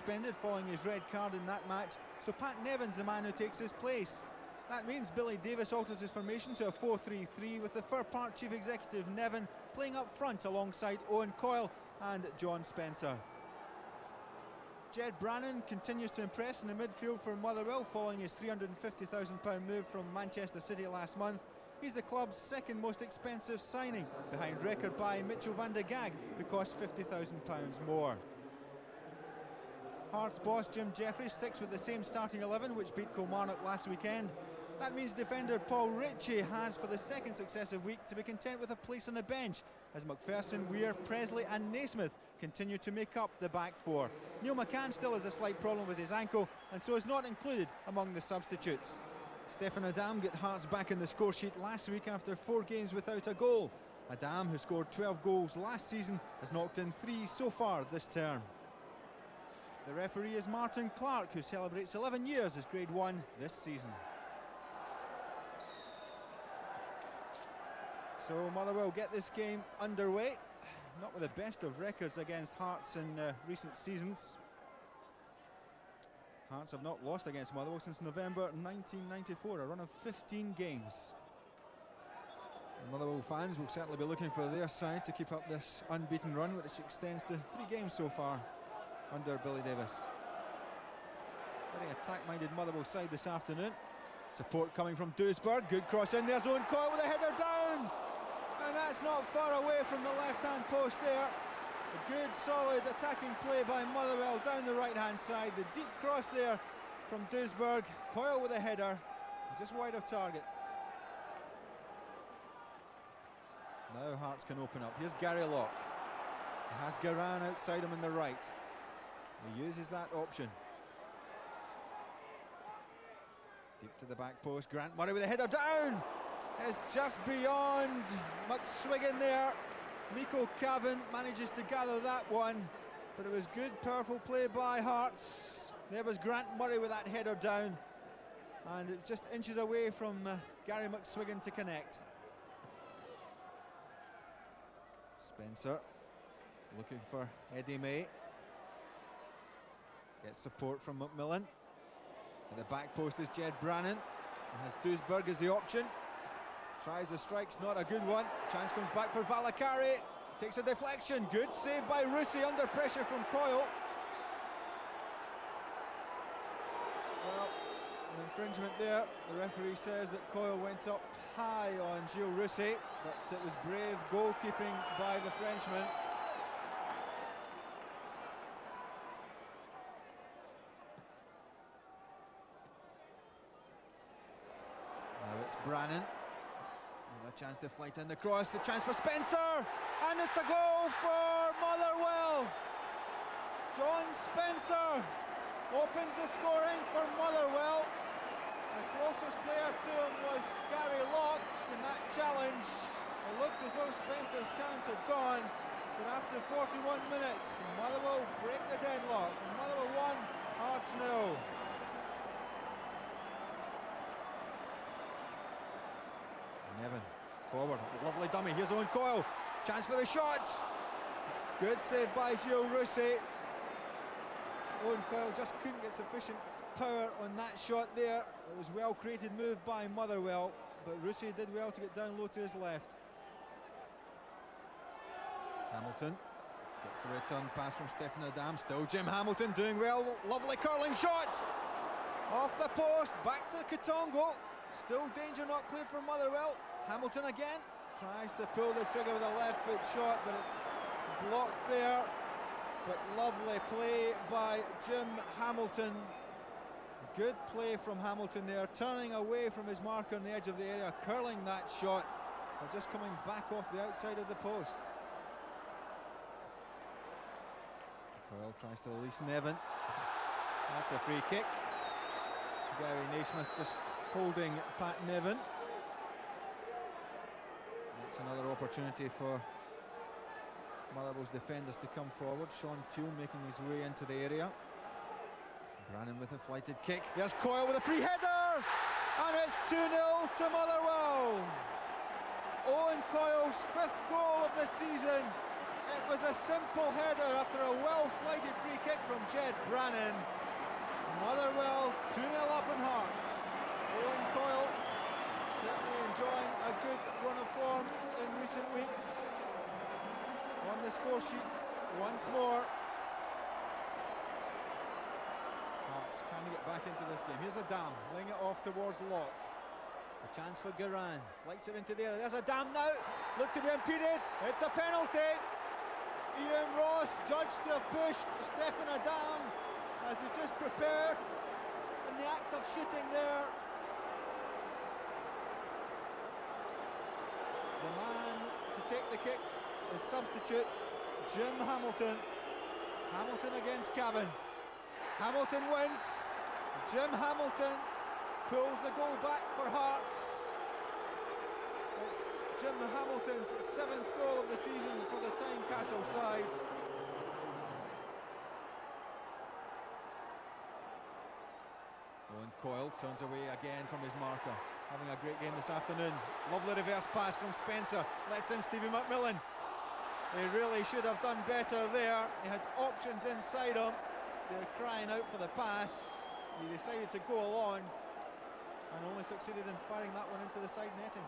suspended following his red card in that match, so Pat Nevin's the man who takes his place. That means Billy Davies alters his formation to a 4-3-3 with the Fir Park Chief Executive Nevin playing up front alongside Owen Coyle and John Spencer. Jed Brannan continues to impress in the midfield for Motherwell following his £350,000 move from Manchester City last month. He's the club's second most expensive signing, behind record buy Mitchell van der Gag, who cost £50,000 more. Hearts boss Jim Jeffries sticks with the same starting 11 which beat Kilmarnock last weekend. That means defender Paul Ritchie has for the second successive week to be content with a place on the bench as McPherson, Weir, Presley and Naismith continue to make up the back four. Neil McCann still has a slight problem with his ankle and so is not included among the substitutes. Stefan Adam got Hearts back in the score sheet last week after 4 games without a goal. Adam, who scored 12 goals last season, has knocked in 3 so far this term. The referee is Martin Clark, who celebrates 11 years as Grade 1 this season. So Motherwell get this game underway, not with the best of records against Hearts in recent seasons. Hearts have not lost against Motherwell since November 1994, a run of 15 games. And Motherwell fans will certainly be looking for their side to keep up this unbeaten run, which extends to 3 games so far under Billy Davies. Very attack-minded Motherwell side this afternoon. Support coming from Duisburg, good cross in there, Owen Coyle with a header down! And that's not far away from the left-hand post there. A good, solid attacking play by Motherwell down the right-hand side. The deep cross there from Duisburg. Coyle with a header, just wide of target. Now Hearts can open up. Here's Gary Locke. He has Garan outside him on the right. He uses that option. Deep to the back post. Grant Murray with a header down. It's just beyond McSwiggan there. Miko Cavan manages to gather that one, but it was good, powerful play by Hearts. There was Grant Murray with that header down, and it just inches away from Gary McSwiggan to connect. Spencer looking for Eddie May. Gets support from McMillan. At the back post is Jed Brannan. He has Duisburg as the option. Tries the strike's not a good one. Chance comes back for Valakari. Takes a deflection. Good save by Russi under pressure from Coyle. Well, an infringement there. The referee says that Coyle went up high on Gilles Russi, but it was brave goalkeeping by the Frenchman. Now it's Brannan. A chance to flight in the cross, the chance for Spencer, and it's a goal for Motherwell. John Spencer opens the scoring for Motherwell. The closest player to him was Gary Locke in that challenge. It looked as though Spencer's chance had gone, but after 41 minutes, Motherwell break the deadlock. Motherwell 1, Hearts 0. Nevin forward, lovely dummy, here's Owen Coyle, chance for the shots, good save by Gilles Russi. Owen Coyle just couldn't get sufficient power on that shot there. It was well created move by Motherwell, but Russi did well to get down low to his left. Hamilton gets the return pass from Stefan Adam, still Jim Hamilton doing well, lovely curling shot, off the post, back to Katongo. Still danger not cleared for Motherwell. Hamilton again tries to pull the trigger with a left foot shot, but it's blocked there. But lovely play by Jim Hamilton. Good play from Hamilton there, turning away from his marker on the edge of the area, curling that shot, but just coming back off the outside of the post. Coyle tries to release Nevin. That's a free kick. Gary Naismith just holding Pat Nevin. It's another opportunity for Motherwell's defenders to come forward. Sean Teal making his way into the area. Brannan with a flighted kick. There's Coyle with a free header! And it's 2-0 to Motherwell. Owen Coyle's 5th goal of the season. It was a simple header after a well-flighted free kick from Brannan. Motherwell 2-0 up in Hearts. Owen Coyle certainly enjoying a good run of form in recent weeks. On the score sheet once more. Hearts can get back into this game. Here's a Dam laying it off towards Locke. A chance for Garan, flights it into the area. There's a Dam now, look to be impeded. It's a penalty. Ian Ross judged to have pushed Stefan Adam as he just prepared in the act of shooting there. The man to take the kick is substitute Jim Hamilton. Hamilton against Cavan. Hamilton wins. Jim Hamilton pulls the goal back for Hearts. It's Jim Hamilton's 7th goal of the season for the Tynecastle side. Owen Coyle turns away again from his marker. Having a great game this afternoon. Lovely reverse pass from Spencer. Lets in Stevie McMillan. He really should have done better there. He had options inside him. They were crying out for the pass. He decided to go along and only succeeded in firing that one into the side netting.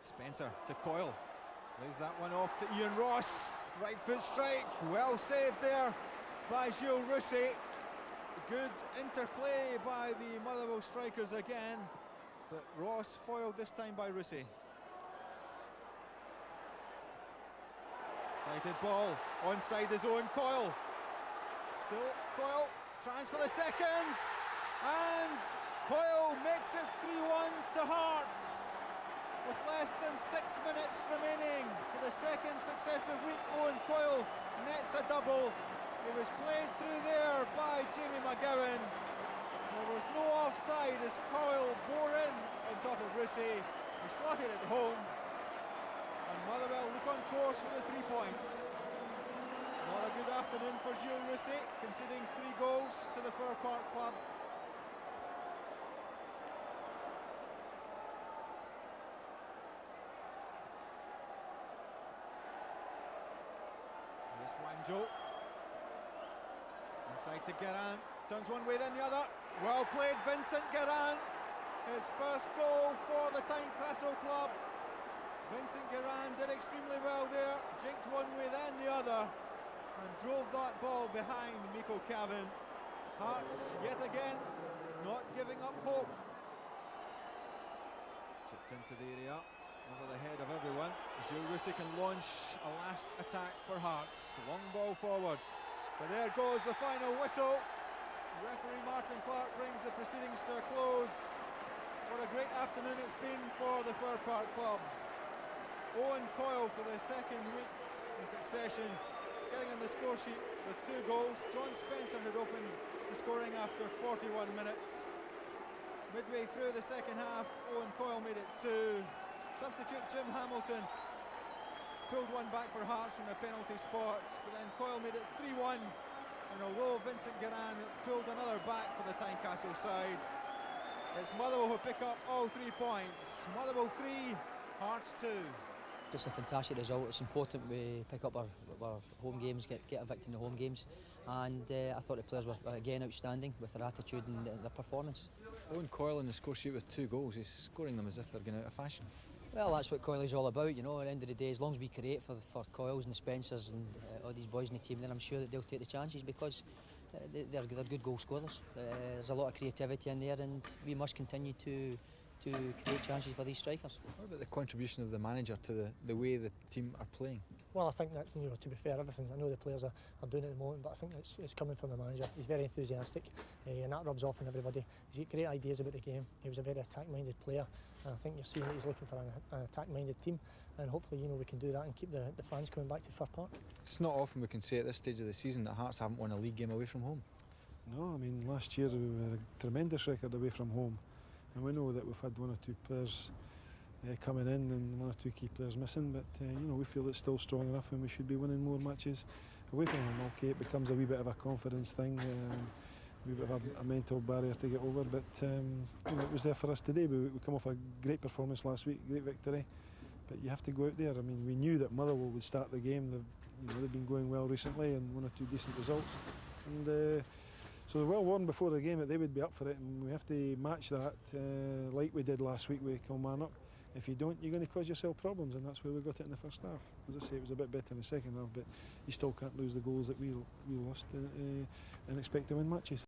Spencer to Coyle. Lays that one off to Ian Ross. Right foot strike. Well saved there by Gilles Russi. Good interplay by the Motherwell strikers again. But Ross foiled this time by Russi. Sighted ball. Onside is Owen Coyle. Still Coyle. Tries for the second. And Coyle makes it 3-1 to Hearts. With less than 6 minutes remaining for the second successive week, Owen Coyle nets a double. It was played through there by Jamie McGowan. There was no offside as Coyle bore in on top of Russi. He slotted it home. And Motherwell look on course for the 3 points. Not a good afternoon for Gilles Russi, conceding 3 goals to the Fir Park club. Jambo. Inside to Garan, turns one way then the other. Well played, Vincent Garan. His first goal for the Tynecastle club. Vincent Garan did extremely well there, jinked one way then the other, and drove that ball behind Miko Cavan. Hearts yet again not giving up hope. Chipped into the area. Over the head of everyone. Gilles Russi can launch a last attack for Hearts. Long ball forward. But there goes the final whistle. Referee Martin Clark brings the proceedings to a close. What a great afternoon it's been for the Fir Park club. Owen Coyle for the second week in succession, getting on the score sheet with 2 goals. John Spencer had opened the scoring after 41 minutes. Midway through the second half, Owen Coyle made it 2. Substitute Jim Hamilton pulled one back for Hearts from the penalty spot, but then Coyle made it 3-1, and although Vincent Garan pulled another back for the Tynecastle side, it's Motherwell who pick up all 3 points. Motherwell 3, Hearts 2. Just a fantastic result. It's important we pick up our home games, get a victory in the home games, and I thought the players were again outstanding with their attitude and their performance. Owen Coyle on the score sheet with 2 goals, he's scoring them as if they're going out of fashion. Well, that's what Coyle is all about, you know. At the end of the day, as long as we create for Coyles and the Spencers and all these boys in the team, then I'm sure that they'll take the chances because they're good goal scorers. There's a lot of creativity in there, and we must continue to create chances for these strikers. What about the contribution of the manager to the way the team are playing? Well, I think that's, you know, to be fair, everything I know the players are doing at the moment, but I think it's coming from the manager. He's very enthusiastic, and that rubs off on everybody. He's got great ideas about the game. He was a very attack-minded player, and I think you're seeing that he's looking for an attack-minded team, and hopefully, you know, we can do that and keep the fans coming back to Fir Park. It's not often we can say at this stage of the season that Hearts haven't won a league game away from home. No, I mean, last year we were a tremendous record away from home, and we know that we've had 1 or 2 players coming in and 1 or 2 key players missing, but you know, we feel it's still strong enough and we should be winning more matches away from home. Okay, it becomes a wee bit of a confidence thing, a wee bit of a mental barrier to get over, but you know, it was there for us today. We come off a great performance last week, great victory, But you have to go out there. I mean, we knew that Motherwell would start the game. They've been going well recently and 1 or 2 decent results. And so they're well warned before the game that they would be up for it, and we have to match that like we did last week with Kilmarnock. If you don't, you're going to cause yourself problems, and that's where we got it in the first half. As I say, it was a bit better in the second half, but you still can't lose the goals that we lost and expect to win matches.